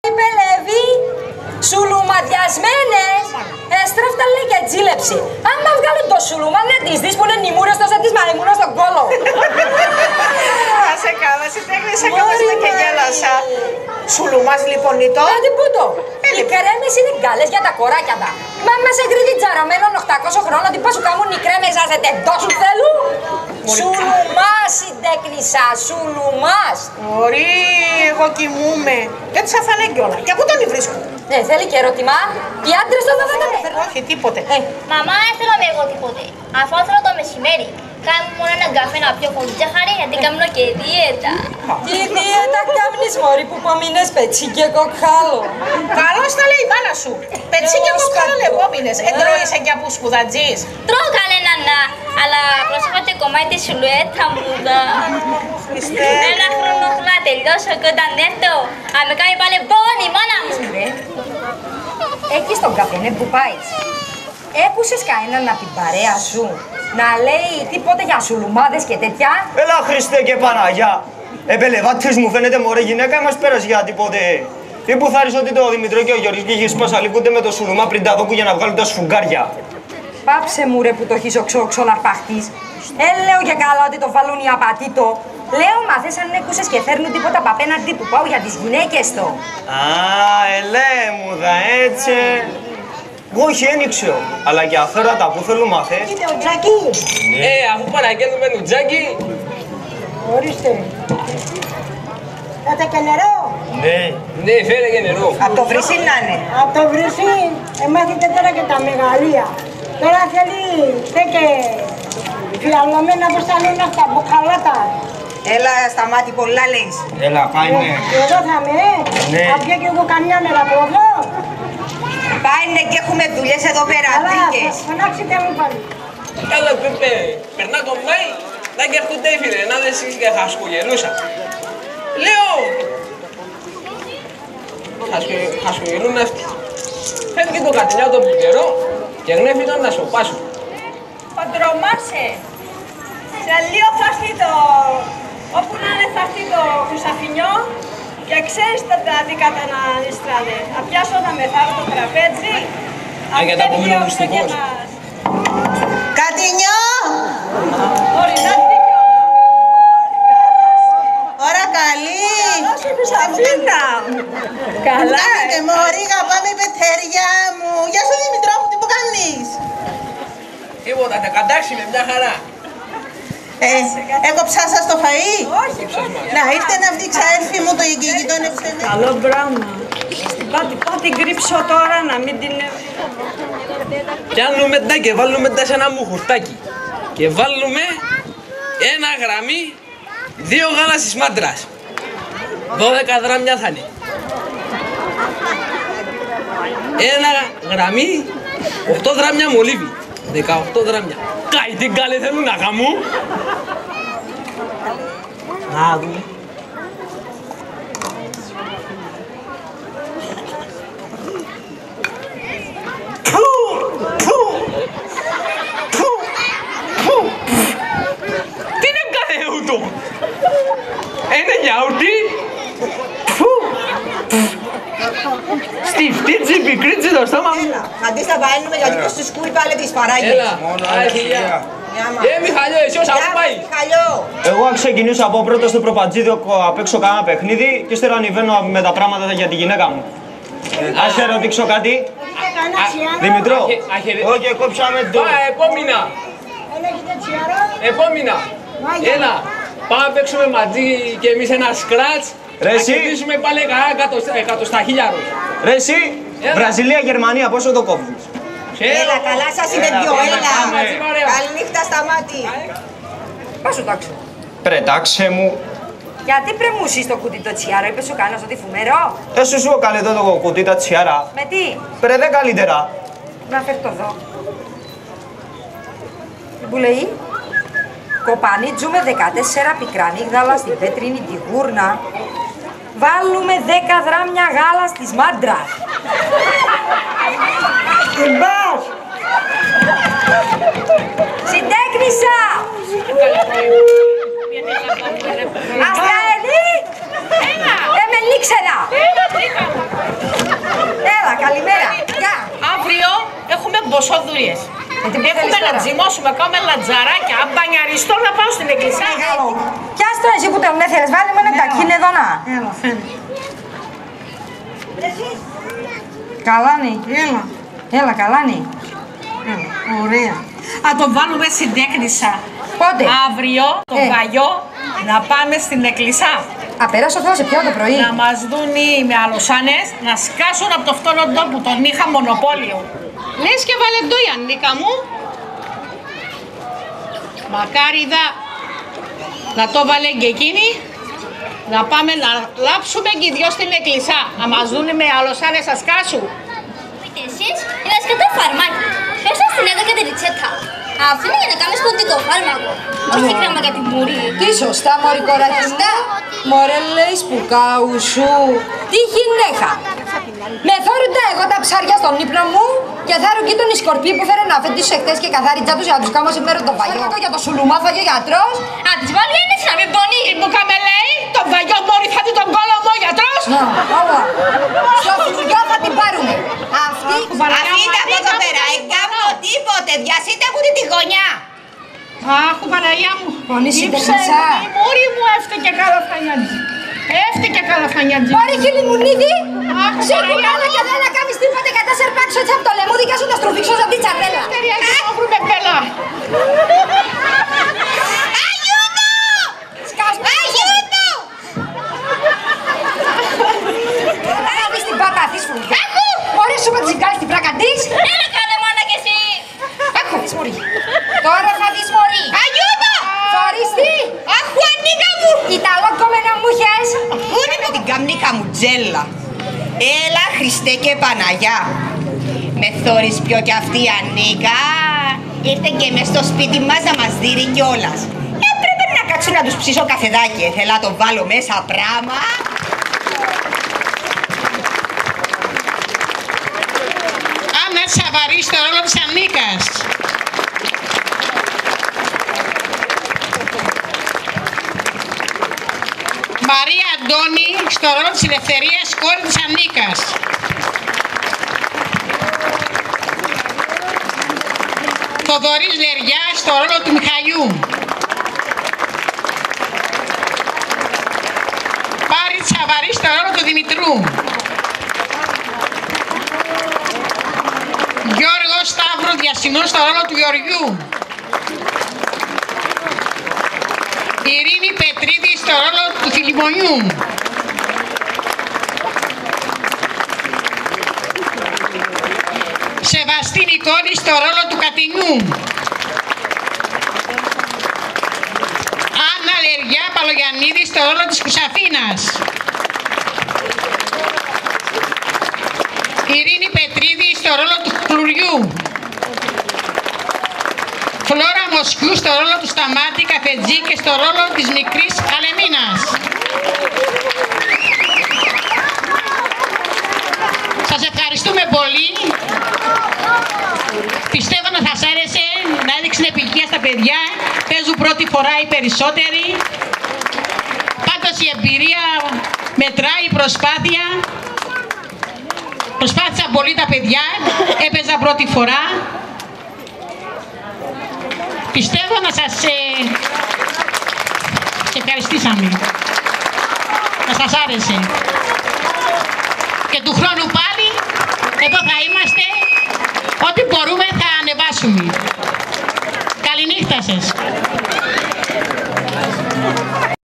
Πελεύει, σουλουματιασμένες, έστρεφτα λέει και τζίλεψη. Άμα βγάλουν το σουλουμά δεν τις δεις που είναι νημούρες τόσα της μαϊμούνα στον κόλο. Άσε καλά, συντέχνησα καλά και γέλασα. Σουλουμάς λοιπόν νητό. Τι πούτο, οι κρέμες είναι γκάλες για τα κοράκια τα. Μα μας εγκρίνει τζαραμένων 800 χρόνων ότι πας σου κάνουν οι κρέμες σας εντός σου θέλουν. Σουλουμάς συντέκνησα, σουλουμάς. Μωρή, εγώ κοιμούμαι. Δεν τους αφανέ κιόλα. Και πού τον βρίσκω. Θέλει και ερώτημα. Οι άντρες εδώ δεν τα έφεραν. Όχι, τίποτε. Μαμά, δεν θέλω με εγώ τίποτε. Αφού θέλω το μεσημέρι. Κάνε μόνο έναν καφέ να πιω χωρίς ζάχαρη, γιατί κάνω και δίαιτα. Τι δίαιτα κάνεις μωρή που πομείνες πετσί και κοκκάλο. Καλώς τα λέει η μάνα σου. Πετσί και κοκκάλο λεπόμινες. Εντρώησε και από σπουδατζής. Τρώω καλέ νανά, αλλά πρόσεχα και κομμάτι τη σιλουέτα μου. Ένα χρόνο έχω να τελειώσω και όταν έρθω, αν με κάνει πάλι πόνη, μάνα μου. Εκεί στον καφενέ που πάεις, έκουσες κανέναν από την παρέα σου να λέει τίποτε για σουλουμάδες και τέτοια? Έλα Χριστέ και Παναγιά. Επελεβάτης μου φαίνεται μωρέ γυναίκα μας πέρασε για τίποτε. Ή που θα ρίξω ότι το Δημητρό και ο Γιώργης και έχεις πασαλικούνται με το σουλουμά πριν τα δόκου για να βγάλουν τα σφουγγάρια. Πάψε μου ρε που το έχεις οξό να παχτείς. Λέω και καλά ότι το βάλουν οι απατήτο. Λέω μαθες αν έκουσες και φέρνουν τίποτα από απέναντι που πάω για τις γυναίκες το. Ελέμουδα έτσι. Εγώ όχι ένιξω, αλλά και αφέρατα που θέλω μαθες. Είναι ο Τζάκη. Αφού παραγγέλνουμε νουτζάκι. Ορίστε. Θέλετε και νερό. Ναι, φέρε και νερό. Από το βρυσί να είναι. Από το βρυσί, μάθετε τώρα και τα μεγαλεία. Τώρα θέλει και φιαλωμένα πως θα λένε αυτά, μπουκαλάτα. Έλα σταμάτη πολλά λέεις. Έλα, πάει ναι. Εδώ θα με, θα πιω κι εγώ καμιά μέρα από εδώ. Πάει ναι και έχουμε δουλειές εδώ πέρα, αντρίκες. Φωνάξετε μου πάλι. Καλά, Πέπε, περνά το Μάη, να και έρχονται οι φιλενάδες και χασκογελούσα. Λέω, χασκογελούν αυτοί. Φεύγει το κατηνιά το πουκερό και γνέφει τον να σοπάσουν. Παντρομάσαι. Σε λίγο θα έρθει το... Όπου να είναι θα έρθει το χρυσαφινιό και ξέρεις τα δικά να νηστράνε. Θα πιάσω να μεθάρω το τραπέζι. Για τα απομείνω μυστικός. Κατινιό! Ωραία, δίκιο. Ωρα καλή! Δώσε χρυσαφίνα. Καλά, Μωρίγα, πάμε πεθέρια μου. Γεια σου Δημητρό μου, τι που κάνεις. Τίποτα, τα κατάξει με μια χαρά. Έκοψα σας το φαΐ. όχι, Να ήρθε να βγει ξαέρφη μου το γειτόνεψε. καλό πράγμα. Πάτε κρύψω τώρα να μην την... Πιάνουμε τα και βάλουμε τα σε ένα μουχουρτάκι. Και βάλουμε ένα γραμμί, 2 γάλας της μάντρας. 12 δράμια θα είναι. Ένα γραμμί, 8 δράμια μολύβι. 18 δράμια. Κάει την καλή θέλουν να γαμούν. Να δούμε. Τι είναι κάθε ούτω. Είναι γιαουρτί. Στιφτίτσι, πικρίτσι το στόμα μου. Αντί να βαίνουμε γιατί το στο σκούρι πάλι τις παράγγες. Έλα, Μιχαλιό, εσύ όσα που πάει. Μιχαλιό. Εγώ θα ξεκινήσω από πρώτο στο προπατζίδιο απ' έξω κάνα παιχνίδι και ύστερα ανεβαίνω με τα πράγματα για τη γυναίκα μου. Ας σε ρωτήσω κάτι. Δημητρό, όχι κόψαμε το... Επόμενα. Επόμενα. Έλα, πάμε να παίξουμε μαζί και εμείς ένα σκράτς. Ρε εσύ. Να κερδίσουμε πάλι εκατοσταχίλιαρους. Ρε εσύ, Βραζιλία, Γερμανία, πόσο το κόβεις. Έλα, καλά σας είναι δυο, έλα. πάμε. Καληνύχτα στα μάτι. Πας σου τάξω. Πρετάξε μου. Γιατί πρεμούσεις το κουτί το τσιάρο, είπες σου κανένας ότι φουμερό. Έσου σου καλέ το κουτί τα τσιάρα. Με τι, Πρε δε καλύτερα. να φέρει το εδώ. Τι που λέει, κοπανίτζουμε 14 πικρά μίγδαλα στην πέτρινη τη γούρνα. Βάλουμε 10 δράμια γάλα της μάντρας. Μπας. Συντέκνησα! Αστραελή! Δεν με νίξερα! απώλειες. Έχουμε να τζιμώσουμε, κάνουμε λατζαράκια, μπανιαριστώ να πάω στην εκκλησία. Κι άστο εσύ που τον έθελες, βάλει με ένα κακή είναι εδώ να. Έλα, φαίνεται. Καλάνι. Έλα. Έλα, καλάνι. Έλα. Ωραία. Θα το βάλουμε στην τέκνησα. Πότε? Αύριο το βαγιό να πάμε στην εκκλησιά. Α, πέρασε ο Θεός σε ποιο το πρωί. Να μας δουν οι μεαλοσάνες να σκάσουν από το φτώρο τόπο, τον είχα μονοπόλιο. Λες και βαλεντό η Αννίκα μου. Μακάρι να το βάλε και εκείνη. Να πάμε να λάψουμε και οι δυο στην εκκλησιά. Να μας δουν οι μεαλοσάνες να σκάσουν. Πείτε εσείς, είναι σκατά φαρμάκι. Ποιος σας την έδωκε τη ριτσέτα. Αυτό είναι για να κάνεις κοντικό φάρμακο. Όχι κρέμα για τη μουρή. Τι σωστά, μωρή κορακιστά. Μωρέ λέει σπουκάου σου. Τι γυναίκα. Με θόρυντα εγώ τα ψάρια στον ύπνο μου και θα ρουκεί τον σκορπί που φέρε να φέτει τους εχθές και καθαρίτσα τους για να τους κάνω σήμερα το βαγιό. Για το σουλουμά θα και γιατρός. Α, της βάλει ένας να μην πονεί. Τι μου κάμε λέει, το βαγιό μόρι θα δει τον κόλλο μου ο γιατρός. Να, όλα. Στο φυσικό θα την πάρουμε. Αυτή Αφήστε από εδώ πέρα, εγκάμνω τίποτε, διασύτε μου τη γωνιά. Αχ, Παναγιά μου. Πονείς η Ήψε, τεχνισά. η μούρη μου έφταιγε καλαφανιάτζι. Έφταιγε καλαφανιάτζι. Πάρε χιλιμουνίδι. Αχ, Σήκου Παναγιά πάνω μου. και δεν να κάνεις τίποτε κατά σερπάξω έτσι από το λαιμούδι και σου να στροφίξω σαν τη τσαρδέλα. Ταιριάζει να βρούμε μπέλα. Αγιούτο! Αγιούτο! Θα δεις την πάτα αυτής σου. Μωρέ σου με τη ζυγκάλη στην πράκα της. Έλα κάνε μάνα κι εσύ. Άκου δεις μωρή. Τώρα θα δεις μωρή. Αγιούτο! Θα δεις τι. Αχ, Αννίκα μου! Ιταλόκομμενα μου είχες. Πού είναι με την καμνίκα μου τζέλα. Έλα, Χριστέ και Παναγιά. Με θόρεις πιο κι αυτή η Αννίκα. Ήρθε και μες στο σπίτι μας να μας δίνει κιόλας. Πρέπει να κάτσω να τους ψήσω καφεδάκι. Θέλω να το βάλω μέσα πράμα. Άννα Τσαβαρή στο ρόλο της Αννίκας. Μαρία Αντώνη στο ρόλο της Ελευθερίας, κόρη της Αννίκας. Θοδωρής Λεριά στο ρόλο του Μιχαλιού. Πάρη Τσαβαρή στο ρόλο του Δημητρού. Γιώργος Σταύρο Διασυνός στο ρόλο του Γεωργιού. Ειρήνη Πετρίδη στο ρόλο του Φιλιμονιού. Σεβαστή Νικόλη στο ρόλο του Κατινιού. Άννα Λεριά Παλογιαννίδη στο ρόλο της Χρυσαφίνας. Ειρήνη Πετρίδη στο ρόλο του Κλουριού. Φλόρα Μοσκιού στο ρόλο του Σταμάτη Καφετζή και στο ρόλο της μικρής Αλεμίνας. Σας ευχαριστούμε πολύ. Πιστεύω να σας άρεσε, να έδειξαν επιτυχία στα παιδιά. Παίζουν πρώτη φορά οι περισσότεροι. Πάντως η εμπειρία μετράει, η προσπάθεια. Προσπάθησαν πολύ τα παιδιά, έπαιζα πρώτη φορά. Πιστεύω να σας ευχαριστήσαμε. Να σας άρεσε. Και του χρόνου πάλι εδώ θα είμαστε. Ό,τι μπορούμε θα ανεβάσουμε. Καληνύχτα σας.